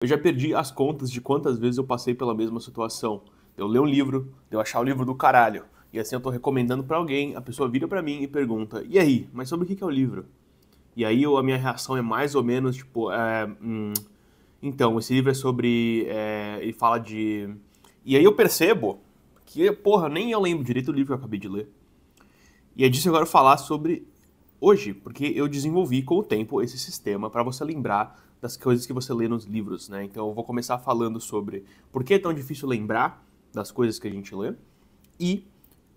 Eu já perdi as contas de quantas vezes eu passei pela mesma situação. Eu ler um livro, eu achar o livro do caralho. E assim eu tô recomendando pra alguém, a pessoa vira pra mim e pergunta: "E aí, mas sobre o que é o livro?" E aí a minha reação é mais ou menos tipo, então, esse livro é sobre, ele fala de... E aí eu percebo que, porra, nem eu lembro direito do livro que eu acabei de ler. E é disso que eu quero falar sobre hoje, porque eu desenvolvi com o tempo esse sistema para você lembrar das coisas que você lê nos livros, né? Então eu vou começar falando sobre por que é tão difícil lembrar das coisas que a gente lê e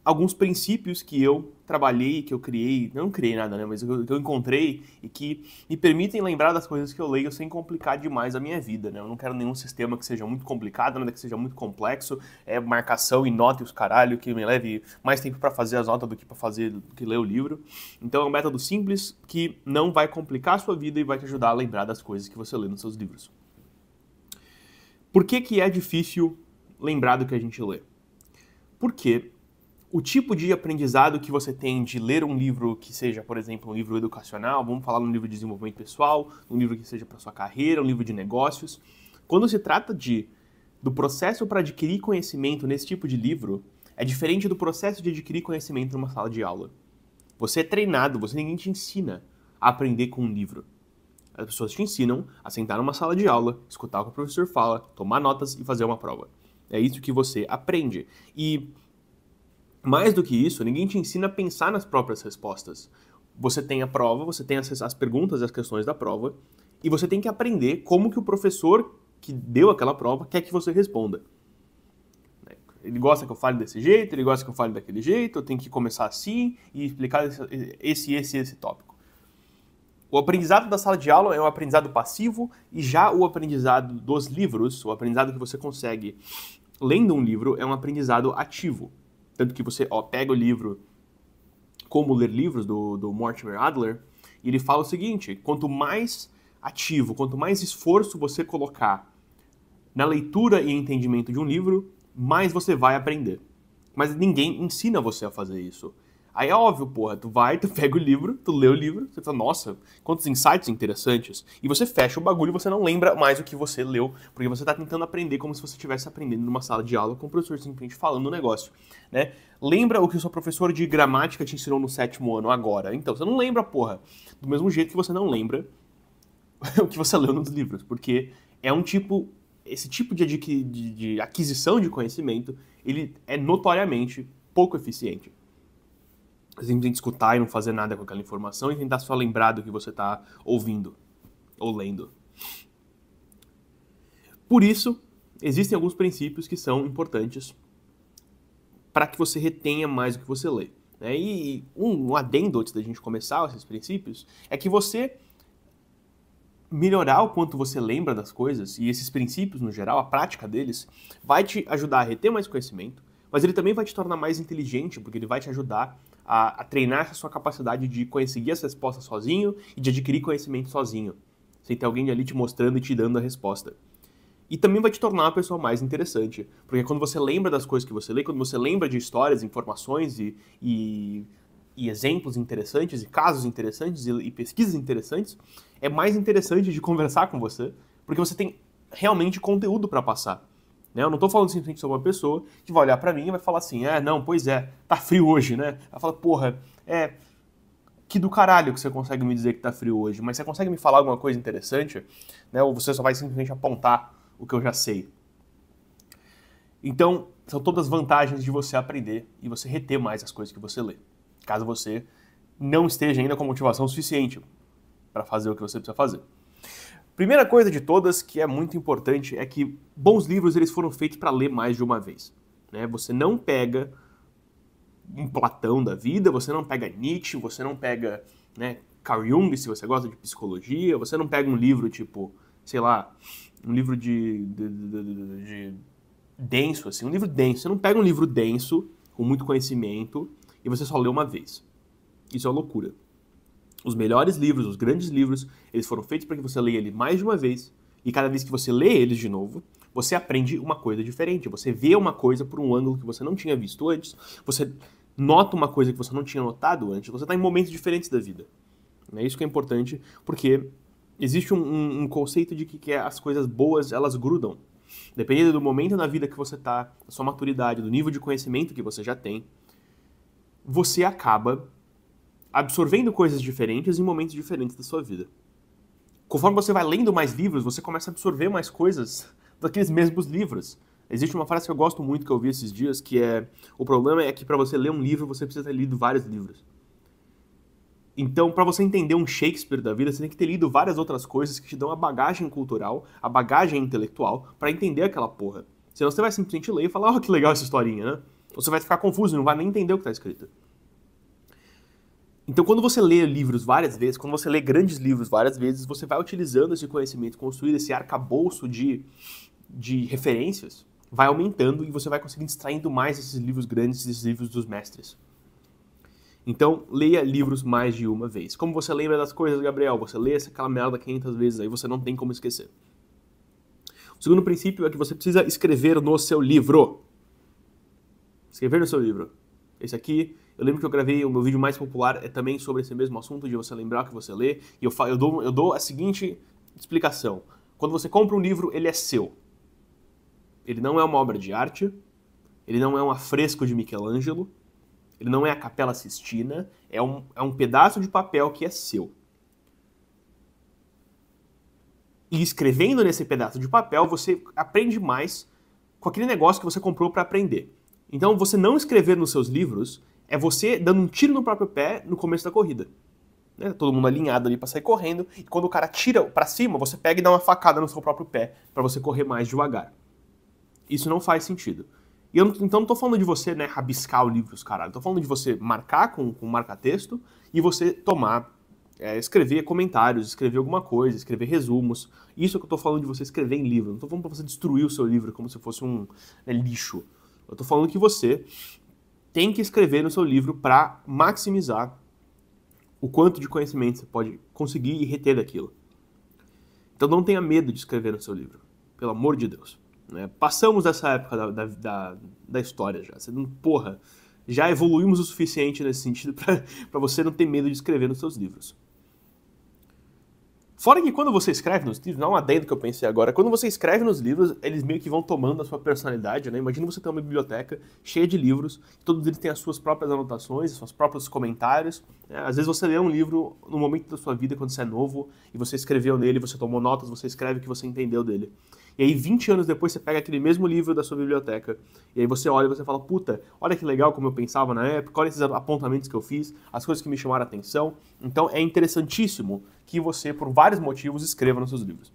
alguns princípios que eu trabalhei, que eu criei, não criei nada, né, mas que eu encontrei e que me permitem lembrar das coisas que eu leio sem complicar demais a minha vida, né? Eu não quero nenhum sistema que seja muito complicado, nada que seja muito complexo, marcação e nota e os caralho que me leve mais tempo para fazer as notas do que para fazer, do que ler o livro. Então é um método simples que não vai complicar a sua vida e vai te ajudar a lembrar das coisas que você lê nos seus livros. Por que é difícil lembrar do que a gente lê? Porque o tipo de aprendizado que você tem de ler um livro que seja, por exemplo, um livro educacional, vamos falar um livro de desenvolvimento pessoal, um livro que seja para sua carreira, um livro de negócios. Quando se trata do processo para adquirir conhecimento nesse tipo de livro, é diferente do processo de adquirir conhecimento numa sala de aula. Você é treinado, ninguém te ensina a aprender com um livro. As pessoas te ensinam a sentar numa sala de aula, escutar o que o professor fala, tomar notas e fazer uma prova. É isso que você aprende. E mais do que isso, ninguém te ensina a pensar nas próprias respostas. Você tem a prova, você tem as perguntas e as questões da prova, e você tem que aprender como que o professor que deu aquela prova quer que você responda. Ele gosta que eu fale desse jeito, ele gosta que eu fale daquele jeito, eu tenho que começar assim e explicar esse tópico. O aprendizado da sala de aula é um aprendizado passivo, e já o aprendizado dos livros, o aprendizado que você consegue lendo um livro, é um aprendizado ativo. Tanto que você pega o livro Como Ler Livros, do Mortimer Adler, e ele fala o seguinte: quanto mais ativo, quanto mais esforço você colocar na leitura e entendimento de um livro, mais você vai aprender. Mas ninguém ensina você a fazer isso. Aí é óbvio, porra, tu pega o livro, tu lê o livro, você fala, nossa, quantos insights interessantes. E você fecha o bagulho e você não lembra mais o que você leu, porque você tá tentando aprender como se você estivesse aprendendo numa sala de aula com o professor simplesmente falando o negócio, né? Lembra o que o seu professor de gramática te ensinou no 7º ano agora. Então, você não lembra, porra. Do mesmo jeito que você não lembra o que você leu nos livros, porque é um tipo... Esse tipo de aquisição de conhecimento, ele é notoriamente pouco eficiente. Você simplesmente escutar e não fazer nada com aquela informação e tentar só lembrar do que você está ouvindo ou lendo. Por isso, existem alguns princípios que são importantes para que você retenha mais o que você lê. Né? E um adendo antes da gente começar esses princípios é que você melhorar o quanto você lembra das coisas, e esses princípios, no geral, a prática deles, vai te ajudar a reter mais conhecimento, mas ele também vai te tornar mais inteligente, porque ele vai te ajudar a treinar a sua capacidade de conseguir as respostas sozinho e de adquirir conhecimento sozinho, sem ter alguém ali te mostrando e te dando a resposta. E também vai te tornar uma pessoa mais interessante, porque quando você lembra das coisas que você lê, quando você lembra de histórias, informações e exemplos interessantes, e casos interessantes, e pesquisas interessantes, é mais interessante de conversar com você, porque você tem realmente conteúdo para passar. Né? Eu não tô falando simplesmente sobre uma pessoa que vai olhar para mim e vai falar assim, não, pois é, tá frio hoje, né? Ela fala, porra, que do caralho que você consegue me dizer que tá frio hoje, mas você consegue me falar alguma coisa interessante? Né? Ou você só vai simplesmente apontar o que eu já sei? Então, são todas vantagens de você aprender e você reter mais as coisas que você lê, caso você não esteja ainda com motivação suficiente para fazer o que você precisa fazer. Primeira coisa de todas, que é muito importante, é que bons livros eles foram feitos para ler mais de uma vez. Né? Você não pega um Platão da vida, você não pega Nietzsche, você não pega, né, Carl Jung, se você gosta de psicologia, você não pega um livro tipo, sei lá, um livro de denso, assim, um livro denso. Você não pega um livro denso, com muito conhecimento, e você só lê uma vez. Isso é uma loucura. Os melhores livros, os grandes livros, eles foram feitos para que você leia ele mais de uma vez, e cada vez que você lê eles de novo, você aprende uma coisa diferente. Você vê uma coisa por um ângulo que você não tinha visto antes, você nota uma coisa que você não tinha notado antes, você está em momentos diferentes da vida. É isso que é importante, porque Existe um conceito de que as coisas boas, elas grudam. Dependendo do momento na vida que você tá, da sua maturidade, do nível de conhecimento que você já tem, você acaba absorvendo coisas diferentes em momentos diferentes da sua vida. Conforme você vai lendo mais livros, você começa a absorver mais coisas daqueles mesmos livros. Existe uma frase que eu gosto muito, que eu vi esses dias, que é: o problema é que para você ler um livro, você precisa ter lido vários livros. Então, para você entender um Shakespeare da vida, você tem que ter lido várias outras coisas que te dão a bagagem cultural, a bagagem intelectual, para entender aquela porra. Senão você vai simplesmente ler e falar: oh, que legal essa historinha, né? Ou você vai ficar confuso e não vai nem entender o que tá escrito. Então, quando você lê livros várias vezes, quando você lê grandes livros várias vezes, você vai utilizando esse conhecimento construído, esse arcabouço de referências, vai aumentando e você vai conseguindo extraindo mais esses livros grandes, esses livros dos mestres. Então, leia livros mais de uma vez. Como você lembra das coisas, Gabriel? Você lê aquela merda 500 vezes, aí você não tem como esquecer. O segundo princípio é que você precisa escrever no seu livro. Escrever no seu livro. Esse aqui, eu lembro que eu gravei o meu vídeo mais popular, é também sobre esse mesmo assunto, de você lembrar o que você lê. E eu dou a seguinte explicação. Quando você compra um livro, ele é seu. Ele não é uma obra de arte, ele não é um afresco de Michelangelo, ele não é a Capela Sistina, é um pedaço de papel que é seu. E escrevendo nesse pedaço de papel, você aprende mais com aquele negócio que você comprou para aprender. Então, você não escrever nos seus livros é você dando um tiro no próprio pé no começo da corrida. Né? Todo mundo alinhado ali para sair correndo, e quando o cara tira para cima, você pega e dá uma facada no seu próprio pé para você correr mais devagar. Isso não faz sentido. E então não tô falando de você, né, rabiscar o livro, os caralho. Tô falando de você marcar com marca-texto e você escrever comentários, escrever alguma coisa, escrever resumos. Isso é que eu tô falando de você escrever em livro. Não tô falando pra você destruir o seu livro como se fosse um lixo. Eu tô falando que você tem que escrever no seu livro para maximizar o quanto de conhecimento você pode conseguir e reter daquilo. Então não tenha medo de escrever no seu livro. Pelo amor de Deus. Né? Passamos dessa época da história já. Porra, já evoluímos o suficiente nesse sentido para você não ter medo de escrever nos seus livros. Fora que quando você escreve nos livros, não é um adendo que eu pensei agora, quando você escreve nos livros, eles meio que vão tomando a sua personalidade, né? Imagina você ter uma biblioteca cheia de livros, todos eles têm as suas próprias anotações, os seus próprios comentários. Né? Às vezes você lê um livro no momento da sua vida, quando você é novo, e você escreveu nele, você tomou notas, você escreve o que você entendeu dele. E aí 20 anos depois você pega aquele mesmo livro da sua biblioteca, e aí você olha e você fala: puta, olha que legal como eu pensava na época, olha esses apontamentos que eu fiz, as coisas que me chamaram a atenção. Então é interessantíssimo que você, por vários motivos, escreva nos seus livros.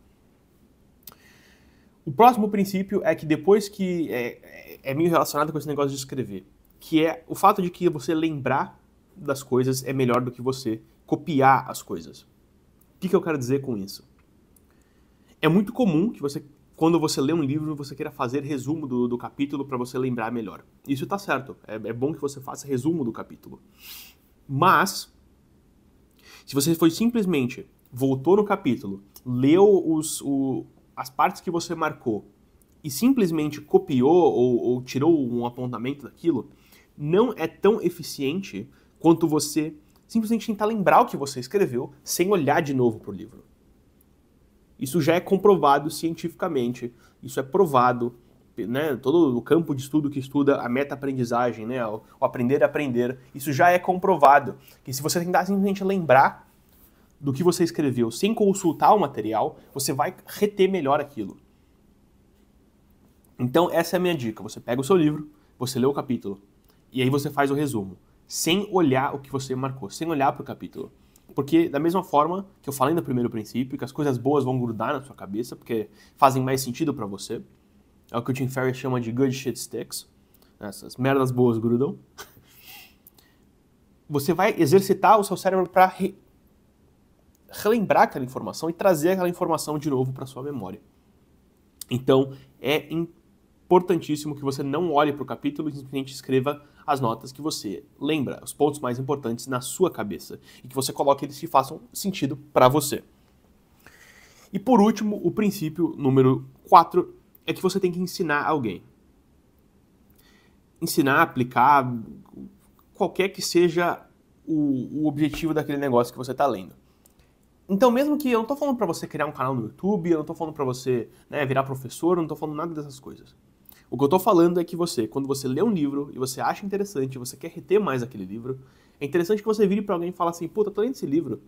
O próximo princípio é que depois que é meio relacionado com esse negócio de escrever, que é o fato de que você lembrar das coisas é melhor do que você copiar as coisas. O que eu quero dizer com isso? É muito comum que você, quando você lê um livro, você queira fazer resumo do capítulo para você lembrar melhor. Isso tá certo, é bom que você faça resumo do capítulo. Mas, se você foi simplesmente, voltou no capítulo, leu as partes que você marcou e simplesmente copiou ou tirou um apontamento daquilo, não é tão eficiente quanto você simplesmente tentar lembrar o que você escreveu sem olhar de novo pro livro. Isso já é comprovado cientificamente, isso é provado, né? Todo o campo de estudo que estuda a meta-aprendizagem, né? O aprender a aprender, isso já é comprovado, que se você tentar simplesmente lembrar do que você escreveu sem consultar o material, você vai reter melhor aquilo. Então essa é a minha dica, você pega o seu livro, você lê o capítulo, e aí você faz o resumo, sem olhar o que você marcou, sem olhar para o capítulo. Porque da mesma forma que eu falei no primeiro princípio, que as coisas boas vão grudar na sua cabeça, porque fazem mais sentido pra você, é o que o Tim Ferriss chama de good shit sticks, essas merdas boas grudam, você vai exercitar o seu cérebro para relembrar aquela informação e trazer aquela informação de novo para sua memória. Então é importantíssimo que você não olhe para o capítulo e simplesmente escreva as notas que você lembra, os pontos mais importantes na sua cabeça, e que você coloque eles que façam sentido para você. E por último, o princípio número 4 é que você tem que ensinar alguém. Ensinar, aplicar, qualquer que seja o objetivo daquele negócio que você está lendo. Então, mesmo que eu não tô falando pra você criar um canal no YouTube, eu não tô falando pra você, né, virar professor, eu não tô falando nada dessas coisas. O que eu tô falando é que você, quando você lê um livro e você acha interessante, você quer reter mais aquele livro, é interessante que você vire pra alguém e fale assim, puta, tô lendo esse livro.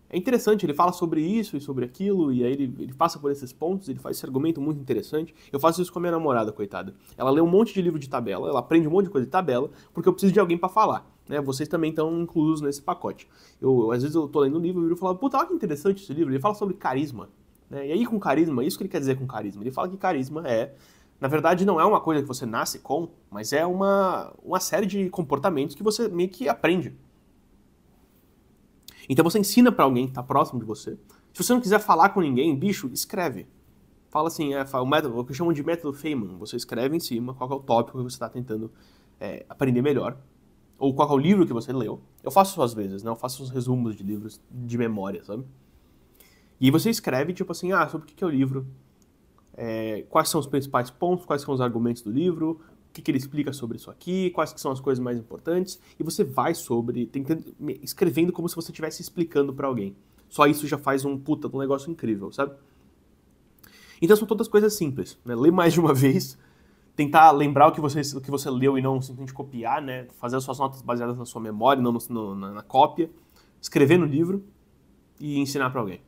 É interessante, ele fala sobre isso e sobre aquilo, e aí ele passa por esses pontos, ele faz esse argumento muito interessante. Eu faço isso com a minha namorada, coitada. Ela lê um monte de livro de tabela, ela aprende um monte de coisa de tabela, porque eu preciso de alguém pra falar. Né? Vocês também estão inclusos nesse pacote. Às vezes eu tô lendo um livro e falo, puta, olha que interessante esse livro, ele fala sobre carisma. Né? E aí com carisma, isso que ele quer dizer com carisma. Ele fala que carisma na verdade, não é uma coisa que você nasce com, mas é uma série de comportamentos que você meio que aprende. Então você ensina pra alguém que tá próximo de você. Se você não quiser falar com ninguém, bicho, escreve. Fala assim, o que chamam de método Feynman. Você escreve em cima qual é o tópico que você está tentando aprender melhor. Ou qual é o livro que você leu. Eu faço isso às vezes, né? Eu faço uns resumos de livros de memória, sabe? E aí você escreve, tipo assim, sobre o que é o livro, quais são os principais pontos, quais são os argumentos do livro, o que ele explica sobre isso aqui, quais que são as coisas mais importantes, e você vai escrevendo como se você estivesse explicando pra alguém. Só isso já faz um negócio incrível, sabe? Então são todas coisas simples, né? Ler mais de uma vez, tentar lembrar o que você leu e não simplesmente copiar, né? Fazer as suas notas baseadas na sua memória, não na cópia, escrever no livro e ensinar pra alguém.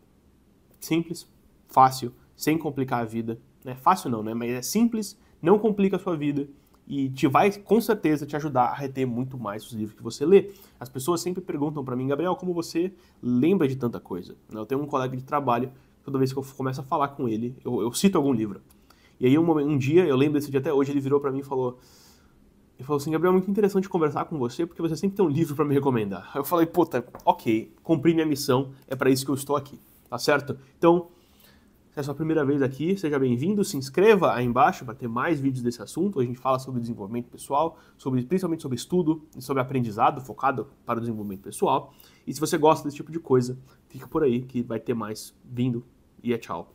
Simples, fácil, sem complicar a vida. Né? Fácil não, né? Mas é simples, não complica a sua vida e vai, com certeza, te ajudar a reter muito mais os livros que você lê. As pessoas sempre perguntam pra mim, Gabriel, como você lembra de tanta coisa? Eu tenho um colega de trabalho, toda vez que eu começo a falar com ele, eu cito algum livro. E aí um dia, eu lembro desse dia até hoje, ele virou pra mim e falou assim, Gabriel, é muito interessante conversar com você, porque você sempre tem um livro pra me recomendar. Aí eu falei, puta, ok, cumpri minha missão, é pra isso que eu estou aqui, tá certo? Então, se é a sua primeira vez aqui, seja bem-vindo, se inscreva aí embaixo para ter mais vídeos desse assunto. A gente fala sobre desenvolvimento pessoal, principalmente sobre estudo e sobre aprendizado focado para o desenvolvimento pessoal. E se você gosta desse tipo de coisa, fica por aí que vai ter mais vindo e tchau.